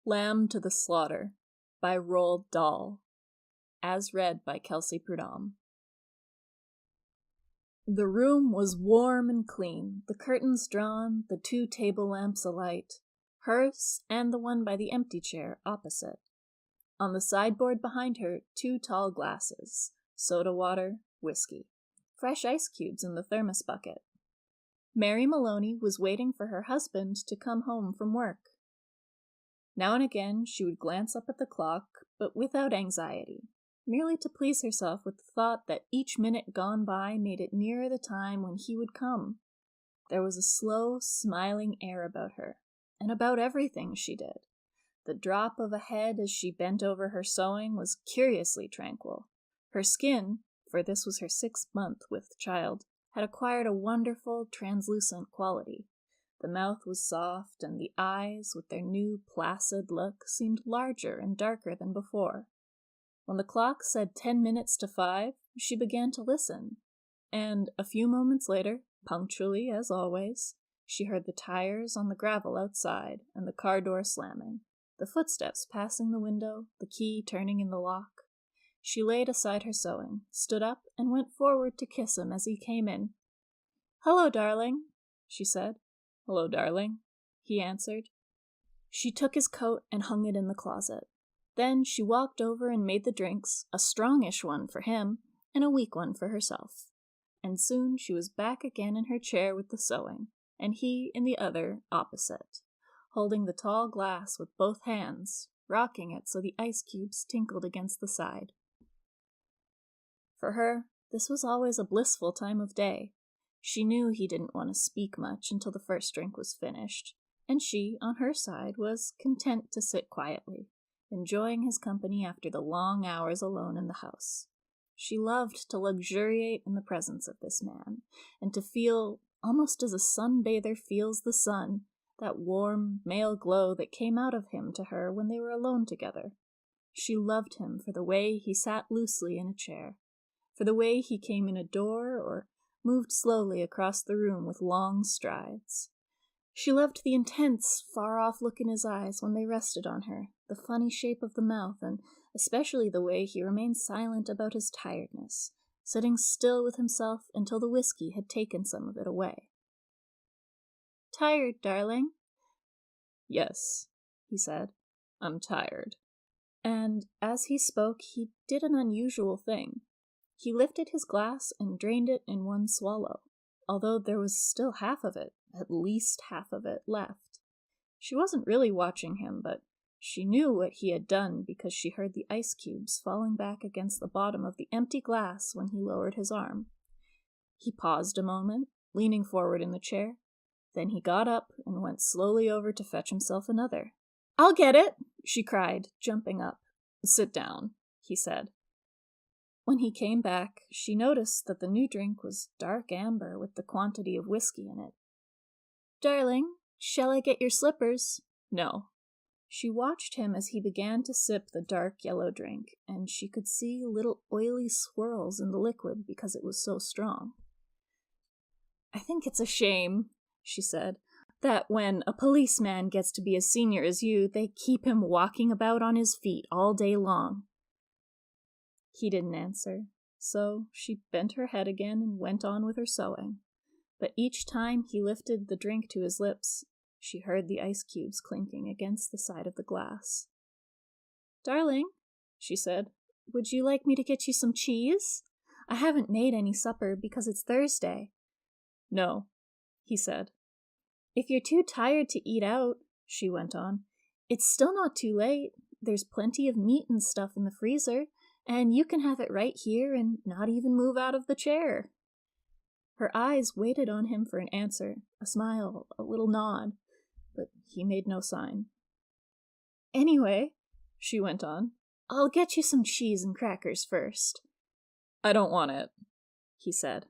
Lamb to the Slaughter by Roald Dahl, as read by Kelsey Prud'homme. The room was warm and clean, the curtains drawn, the 2 table lamps alight, hers and the one by the empty chair opposite. On the sideboard behind her, 2 tall glasses, soda water, whiskey, fresh ice cubes in the thermos bucket. Mary Maloney was waiting for her husband to come home from work. Now and again she would glance up at the clock, but without anxiety, merely to please herself with the thought that each minute gone by made it nearer the time when he would come. There was a slow, smiling air about her, and about everything she did. The drop of a head as she bent over her sewing was curiously tranquil. Her skin, for this was her 6th month with child, had acquired a wonderful, translucent quality. The mouth was soft, and the eyes, with their new placid look, seemed larger and darker than before. When the clock said 10 minutes to 5, she began to listen, and a few moments later, punctually as always, she heard the tires on the gravel outside and the car door slamming, the footsteps passing the window, the key turning in the lock. She laid aside her sewing, stood up, and went forward to kiss him as he came in. "Hello, darling," she said. "Hello, darling," he answered. She took his coat and hung it in the closet. Then she walked over and made the drinks, a strongish one for him and a weak one for herself. And soon she was back again in her chair with the sewing, and he in the other opposite, holding the tall glass with both hands, rocking it so the ice cubes tinkled against the side. For her, this was always a blissful time of day. She knew he didn't want to speak much until the first drink was finished, and she, on her side, was content to sit quietly, enjoying his company after the long hours alone in the house. She loved to luxuriate in the presence of this man, and to feel, almost as a sunbather feels the sun, that warm, male glow that came out of him to her when they were alone together. She loved him for the way he sat loosely in a chair, for the way he came in a door or moved slowly across the room with long strides. She loved the intense, far-off look in his eyes when they rested on her, the funny shape of the mouth, and especially the way he remained silent about his tiredness, sitting still with himself until the whiskey had taken some of it away. "Tired, darling?" "Yes," he said. "I'm tired." And as he spoke, he did an unusual thing. He lifted his glass and drained it in one swallow, although there was still half of it, at least half of it, left. She wasn't really watching him, but she knew what he had done because she heard the ice cubes falling back against the bottom of the empty glass when he lowered his arm. He paused a moment, leaning forward in the chair. Then he got up and went slowly over to fetch himself another. "I'll get it!" she cried, jumping up. "Sit down," he said. When he came back, she noticed that the new drink was dark amber with the quantity of whiskey in it. "Darling, shall I get your slippers?" "No." She watched him as he began to sip the dark yellow drink, and she could see little oily swirls in the liquid because it was so strong. "I think it's a shame," she said, "that when a policeman gets to be as senior as you, they keep him walking about on his feet all day long." He didn't answer, so she bent her head again and went on with her sewing. But each time he lifted the drink to his lips, she heard the ice cubes clinking against the side of the glass. "Darling," she said, "would you like me to get you some cheese? I haven't made any supper because it's Thursday." "No," he said. "If you're too tired to eat out," she went on, "it's still not too late. There's plenty of meat and stuff in the freezer, and you can have it right here and not even move out of the chair." Her eyes waited on him for an answer, a smile, a little nod, but he made no sign. "Anyway," she went on, "I'll get you some cheese and crackers first." "I don't want it," he said.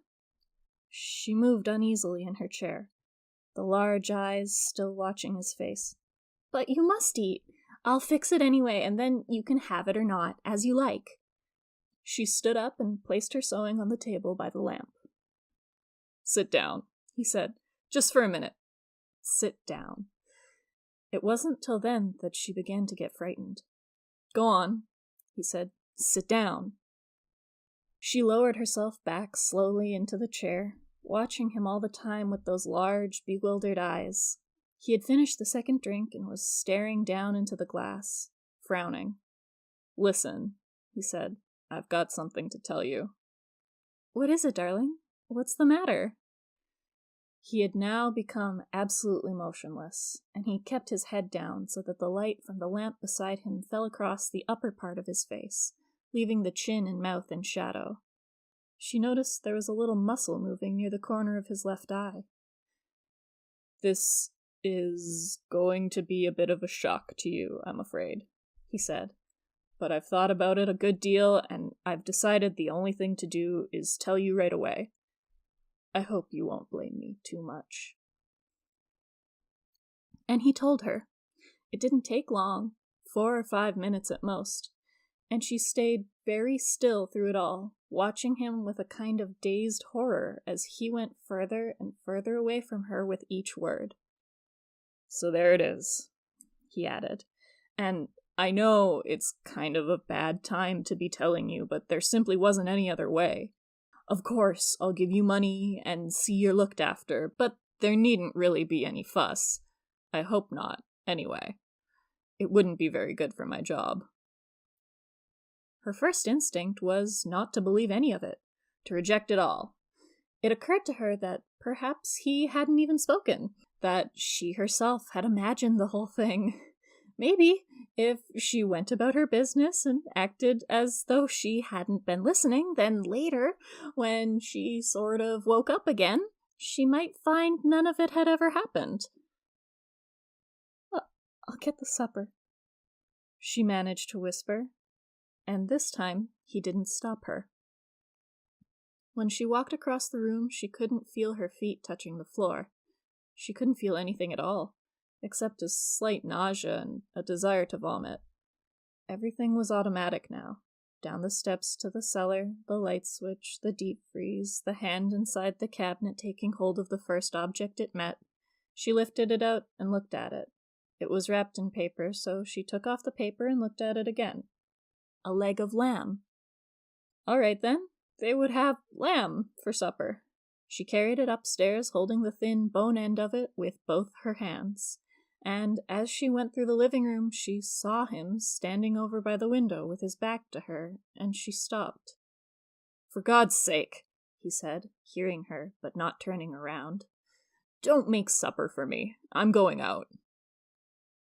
She moved uneasily in her chair, the large eyes still watching his face. "But you must eat. I'll fix it anyway, and then you can have it or not, as you like." She stood up and placed her sewing on the table by the lamp. "Sit down," he said. "Just for a minute." Sit down. It wasn't till then that she began to get frightened. "Go on," he said. "Sit down." She lowered herself back slowly into the chair, watching him all the time with those large, bewildered eyes. He had finished the second drink and was staring down into the glass, frowning. "Listen," he said. "I've got something to tell you." "What is it, darling? What's the matter?" He had now become absolutely motionless, and he kept his head down so that the light from the lamp beside him fell across the upper part of his face, leaving the chin and mouth in shadow. She noticed there was a little muscle moving near the corner of his left eye. "This is going to be a bit of a shock to you, I'm afraid," he said. "But I've thought about it a good deal, and I've decided the only thing to do is tell you right away. I hope you won't blame me too much." And he told her. It didn't take long, 4 or 5 minutes at most, and she stayed very still through it all, watching him with a kind of dazed horror as he went further and further away from her with each word. "So there it is," he added, "and I know it's kind of a bad time to be telling you, but there simply wasn't any other way. Of course, I'll give you money and see you're looked after, but there needn't really be any fuss. I hope not, anyway. It wouldn't be very good for my job." Her first instinct was not to believe any of it, to reject it all. It occurred to her that perhaps he hadn't even spoken, that she herself had imagined the whole thing. Maybe, if she went about her business and acted as though she hadn't been listening, then later, when she sort of woke up again, she might find none of it had ever happened. "I'll get the supper," she managed to whisper, and this time he didn't stop her. When she walked across the room, she couldn't feel her feet touching the floor. She couldn't feel anything at all, except a slight nausea and a desire to vomit. Everything was automatic now. Down the steps to the cellar, the light switch, the deep freeze, the hand inside the cabinet taking hold of the first object it met. She lifted it out and looked at it. It was wrapped in paper, so she took off the paper and looked at it again. A leg of lamb. All right, then. They would have lamb for supper. She carried it upstairs, holding the thin bone end of it with both her hands. And as she went through the living room, she saw him standing over by the window with his back to her, and she stopped. "For God's sake," he said, hearing her, but not turning around. "Don't make supper for me. I'm going out."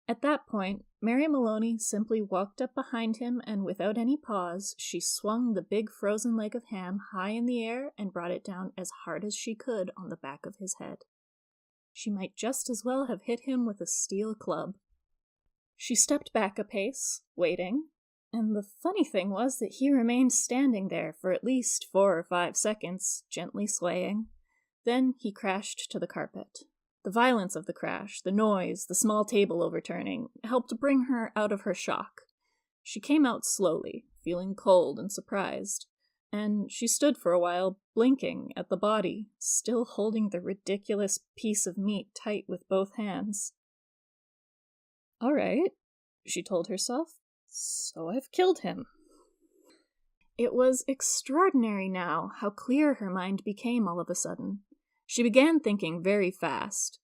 At that point, Mary Maloney simply walked up behind him, and without any pause, she swung the big frozen leg of ham high in the air and brought it down as hard as she could on the back of his head. She might just as well have hit him with a steel club. She stepped back a pace, waiting, and the funny thing was that he remained standing there for at least 4 or 5 seconds, gently swaying. Then he crashed to the carpet. The violence of the crash, the noise, the small table overturning, helped bring her out of her shock. She came out slowly, feeling cold and surprised, and she stood for a while, blinking at the body, still holding the ridiculous piece of meat tight with both hands. "All right," she told herself, "so I've killed him." It was extraordinary now how clear her mind became all of a sudden. She began thinking very fast.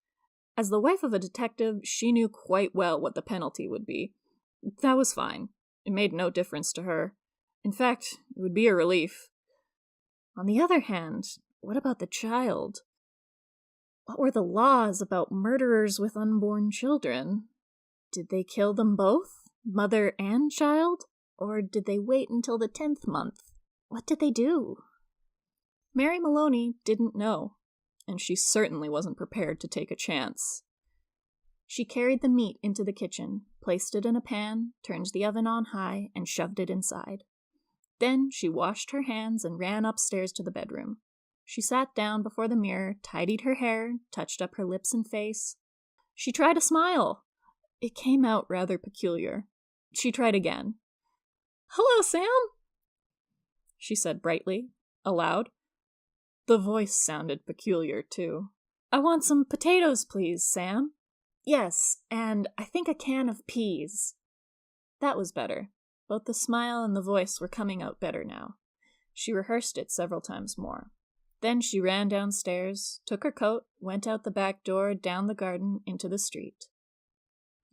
As the wife of a detective, she knew quite well what the penalty would be. That was fine. It made no difference to her. In fact, it would be a relief. On the other hand, what about the child? What were the laws about murderers with unborn children? Did they kill them both, mother and child? Or did they wait until the 10th month? What did they do? Mary Maloney didn't know, and she certainly wasn't prepared to take a chance. She carried the meat into the kitchen, placed it in a pan, turned the oven on high, and shoved it inside. Then she washed her hands and ran upstairs to the bedroom. She sat down before the mirror, tidied her hair, touched up her lips and face. She tried a smile. It came out rather peculiar. She tried again. "Hello, Sam," she said brightly, aloud. The voice sounded peculiar, too. "I want some potatoes, please, Sam." Yes, and I think a can of peas. That was better. Both the smile and the voice were coming out better now. She rehearsed it several times more. Then she ran downstairs, took her coat, went out the back door, down the garden, into the street.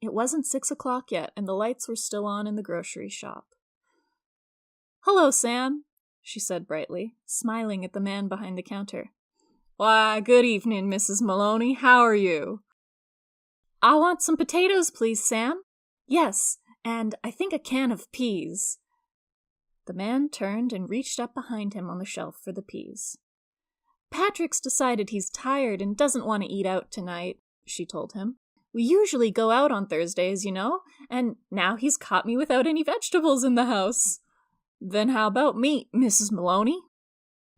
It wasn't 6 o'clock yet, and the lights were still on in the grocery shop. "Hello, Sam," she said brightly, smiling at the man behind the counter. "Why, good evening, Mrs. Maloney. How are you?" "I want some potatoes, please, Sam." "Yes, and I think a can of peas." The man turned and reached up behind him on the shelf for the peas. "Patrick's decided he's tired and doesn't want to eat out tonight," she told him. "We usually go out on Thursdays, you know, and now he's caught me without any vegetables in the house." "Then how about meat, Mrs. Maloney?"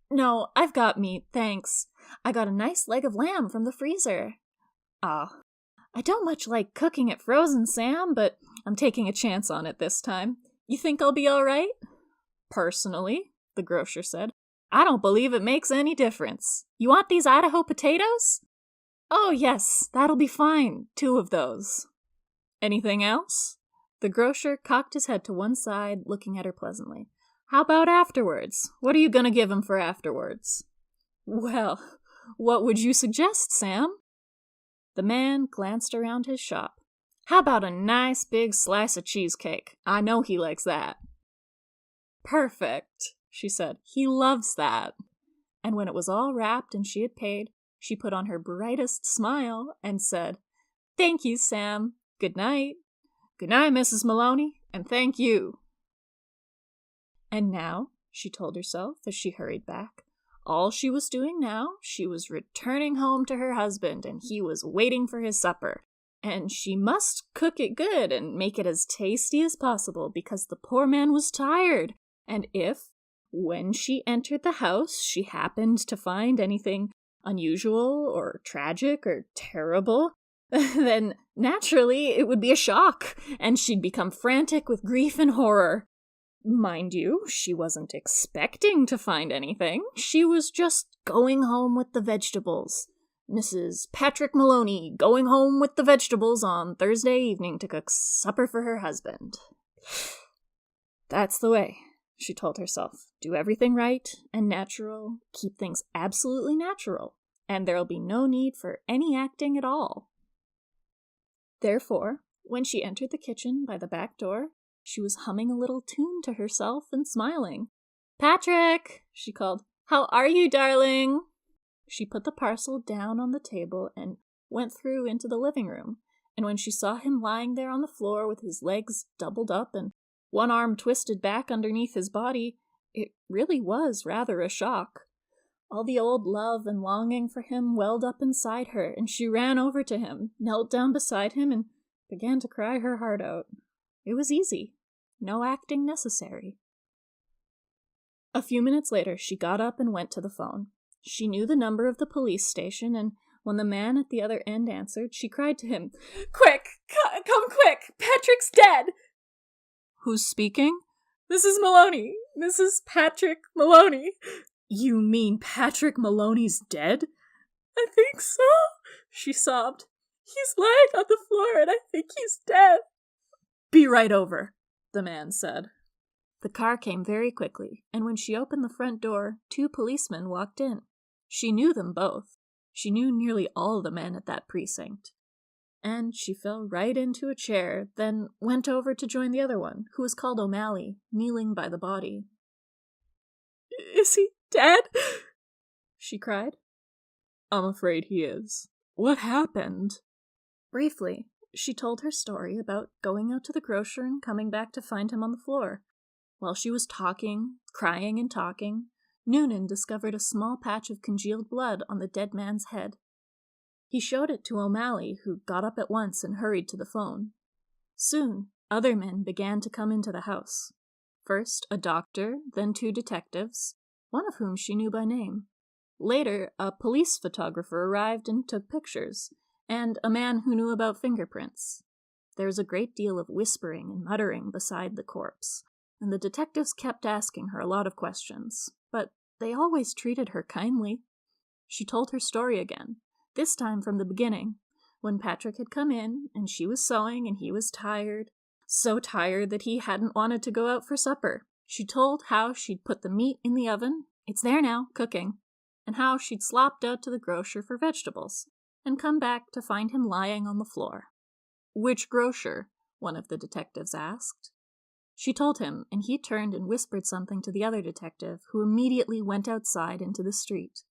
"No, I've got meat, thanks. I got a nice leg of lamb from the freezer." "Ah, I don't much like cooking it frozen, Sam, but I'm taking a chance on it this time. You think I'll be all right?" "Personally," the grocer said, "I don't believe it makes any difference. You want these Idaho potatoes?" "Oh, yes, that'll be fine. 2 of those." "Anything else?" The grocer cocked his head to one side, looking at her pleasantly. "How about afterwards? What are you going to give him for afterwards?" "Well, what would you suggest, Sam?" The man glanced around his shop. "How about a nice big slice of cheesecake? I know he likes that." "Perfect," she said. "He loves that." And when it was all wrapped and she had paid, she put on her brightest smile and said, "Thank you, Sam. Good night." "Good night, Mrs. Maloney, and thank you." And now, she told herself as she hurried back, all she was doing now, she was returning home to her husband, and he was waiting for his supper. And she must cook it good and make it as tasty as possible because the poor man was tired. And if, when she entered the house, she happened to find anything unusual or tragic or terrible, then naturally it would be a shock, and she'd become frantic with grief and horror. Mind you, she wasn't expecting to find anything. She was just going home with the vegetables. Mrs. Patrick Maloney going home with the vegetables on Thursday evening to cook supper for her husband. That's the way, she told herself. Do everything right and natural, keep things absolutely natural, and there'll be no need for any acting at all. Therefore, when she entered the kitchen by the back door, she was humming a little tune to herself and smiling. "Patrick," she called, "how are you, darling?" She put the parcel down on the table and went through into the living room, and when she saw him lying there on the floor with his legs doubled up and one arm twisted back underneath his body, it really was rather a shock. All the old love and longing for him welled up inside her, and she ran over to him, knelt down beside him, and began to cry her heart out. It was easy. No acting necessary. A few minutes later, she got up and went to the phone. She knew the number of the police station, and when the man at the other end answered, she cried to him, "Quick! Come quick! Patrick's dead!" "Who's speaking?" "Mrs. Maloney. Mrs. Patrick Maloney." "You mean Patrick Maloney's dead?" "I think so," she sobbed. "He's lying on the floor, and I think he's dead." "Be right over," the man said. The car came very quickly, and when she opened the front door, 2 policemen walked in. She knew them both. She knew nearly all the men at that precinct. And she fell right into a chair, then went over to join the other one, who was called O'Malley, kneeling by the body. "Is he dead?" she cried. "I'm afraid he is. What happened?" Briefly, she told her story about going out to the grocer and coming back to find him on the floor. While she was talking, crying and talking, Noonan discovered a small patch of congealed blood on the dead man's head. He showed it to O'Malley, who got up at once and hurried to the phone. Soon, other men began to come into the house. First, a doctor, then 2 detectives, one of whom she knew by name. Later, a police photographer arrived and took pictures, and a man who knew about fingerprints. There was a great deal of whispering and muttering beside the corpse, and the detectives kept asking her a lot of questions, but they always treated her kindly. She told her story again, this time from the beginning, when Patrick had come in, and she was sewing, and he was tired, so tired that he hadn't wanted to go out for supper. She told how she'd put the meat in the oven, it's there now, cooking, and how she'd slopped out to the grocer for vegetables, and come back to find him lying on the floor. "Which grocer?" one of the detectives asked. She told him, and he turned and whispered something to the other detective, who immediately went outside into the street.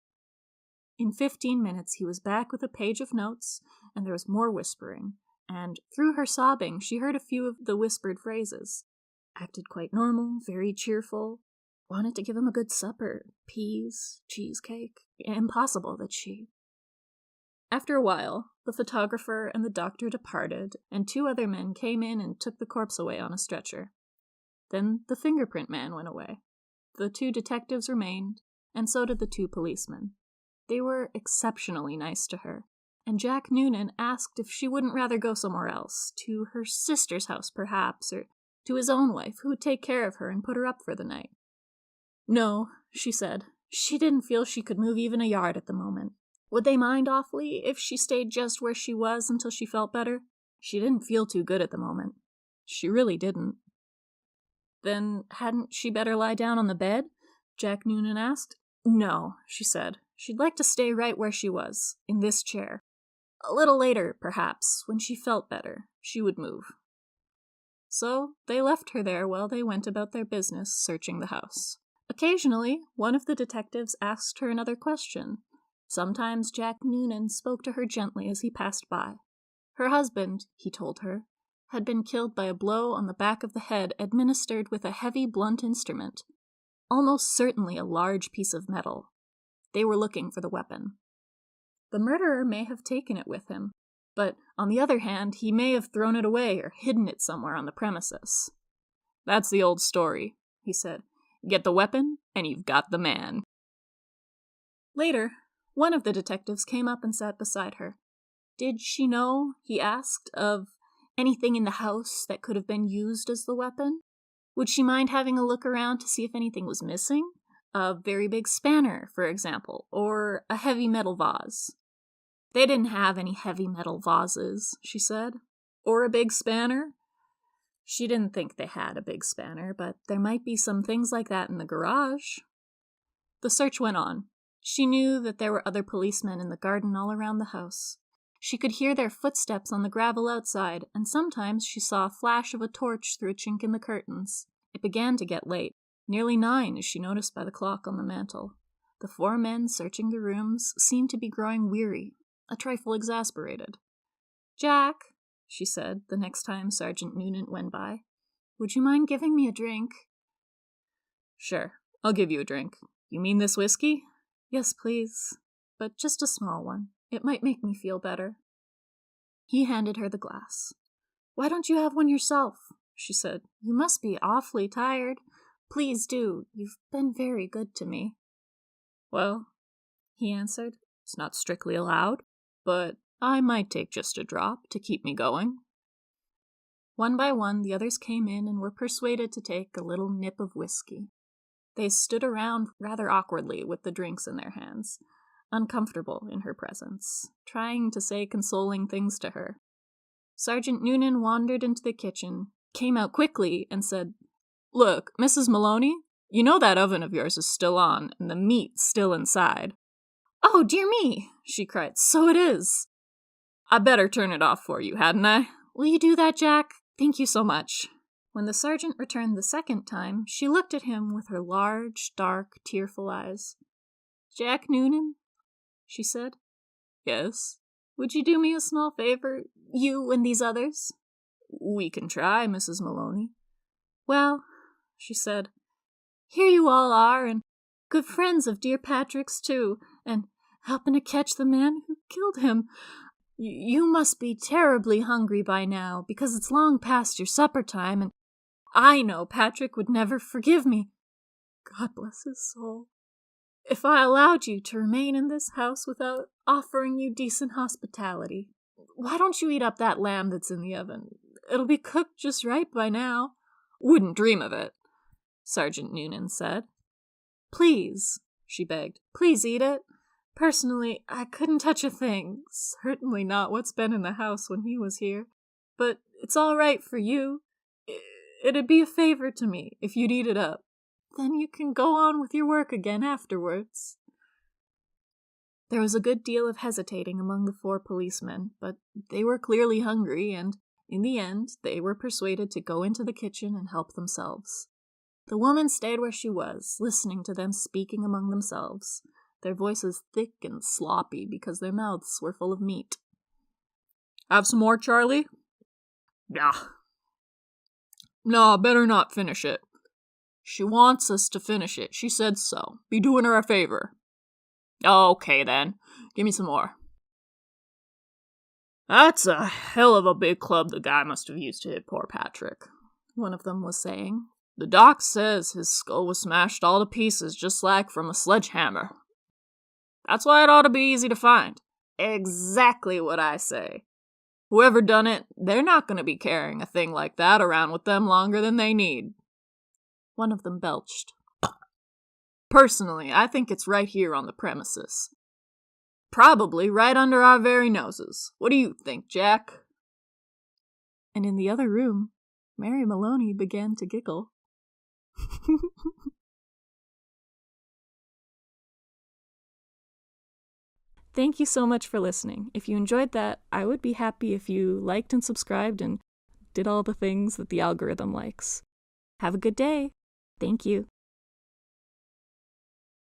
In 15 minutes he was back with a page of notes, and there was more whispering, and through her sobbing she heard a few of the whispered phrases. Acted quite normal, very cheerful, wanted to give him a good supper, peas, cheesecake. Impossible that she... After a while, the photographer and the doctor departed, and 2 other men came in and took the corpse away on a stretcher. Then the fingerprint man went away. The 2 detectives remained, and so did the 2 policemen. They were exceptionally nice to her, and Jack Noonan asked if she wouldn't rather go somewhere else, to her sister's house perhaps, or to his own wife, who would take care of her and put her up for the night. No, she said. She didn't feel she could move even a yard at the moment. Would they mind awfully if she stayed just where she was until she felt better? She didn't feel too good at the moment. She really didn't. Then hadn't she better lie down on the bed? Jack Noonan asked. No, she said. She'd like to stay right where she was, in this chair. A little later, perhaps, when she felt better, she would move. So they left her there while they went about their business searching the house. Occasionally, one of the detectives asked her another question. Sometimes Jack Noonan spoke to her gently as he passed by. Her husband, he told her, had been killed by a blow on the back of the head administered with a heavy blunt instrument, almost certainly a large piece of metal. They were looking for the weapon. The murderer may have taken it with him, but on the other hand, he may have thrown it away or hidden it somewhere on the premises. That's the old story, he said. Get the weapon, and you've got the man. Later, one of the detectives came up and sat beside her. Did she know, he asked, of anything in the house that could have been used as the weapon? Would she mind having a look around to see if anything was missing? A very big spanner, for example, or a heavy metal vase. They didn't have any heavy metal vases, she said. Or a big spanner. She didn't think they had a big spanner, but there might be some things like that in the garage. The search went on. She knew that there were other policemen in the garden all around the house. She could hear their footsteps on the gravel outside, and sometimes she saw a flash of a torch through a chink in the curtains. It began to get late. Nearly 9, as she noticed by the clock on the mantel. The 4 men searching the rooms seemed to be growing weary, a trifle exasperated. Jack, she said, the next time Sergeant Noonan went by, would you mind giving me a drink? Sure, I'll give you a drink. You mean this whiskey? Yes, please, but just a small one. It might make me feel better. He handed her the glass. Why don't you have one yourself? She said. You must be awfully tired. Please do. You've been very good to me. Well, he answered, it's not strictly allowed, but I might take just a drop to keep me going. One by one, the others came in and were persuaded to take a little nip of whiskey. They stood around rather awkwardly with the drinks in their hands, uncomfortable in her presence, trying to say consoling things to her. Sergeant Noonan wandered into the kitchen, came out quickly, and said, Look, Mrs. Maloney, you know that oven of yours is still on, and the meat's still inside. Oh, dear me, she cried, so it is. I better turn it off for you, hadn't I? Will you do that, Jack? Thank you so much. When the sergeant returned the second time, she looked at him with her large, dark, tearful eyes. Jack Noonan? She said. Yes. Would you do me a small favor, you and these others? We can try, Mrs. Maloney. Well, she said, here you all are, and good friends of dear Patrick's too, and helping to catch the man who killed him. You must be terribly hungry by now, because it's long past your supper time, and I know Patrick would never forgive me. God bless his soul. If I allowed you to remain in this house without offering you decent hospitality. Why don't you eat up that lamb that's in the oven? It'll be cooked just right by now. Wouldn't dream of it, Sergeant Noonan said. Please, she begged, please eat it. Personally, I couldn't touch a thing. Certainly not what's been in the house when he was here. But it's all right for you. It'd be a favor to me if you'd eat it up. Then you can go on with your work again afterwards. There was a good deal of hesitating among the 4 policemen, but they were clearly hungry, and in the end, they were persuaded to go into the kitchen and help themselves. The woman stayed where she was, listening to them speaking among themselves, their voices thick and sloppy because their mouths were full of meat. "Have some more, Charlie?" "Nah. No, better not finish it. She wants us to finish it. She said so. Be doing her a favor." "Okay, then. Give me some more." "That's a hell of a big club the guy must have used to hit poor Patrick," one of them was saying. "The doc says his skull was smashed all to pieces just like from a sledgehammer. That's why it ought to be easy to find." "Exactly what I say. Whoever done it, they're not going to be carrying a thing like that around with them longer than they need." One of them belched. "Personally, I think it's right here on the premises. Probably right under our very noses. What do you think, Jack?" And in the other room, Mary Maloney began to giggle. Thank you so much for listening. If you enjoyed that, I would be happy if you liked and subscribed and did all the things that the algorithm likes. Have a good day. Thank you.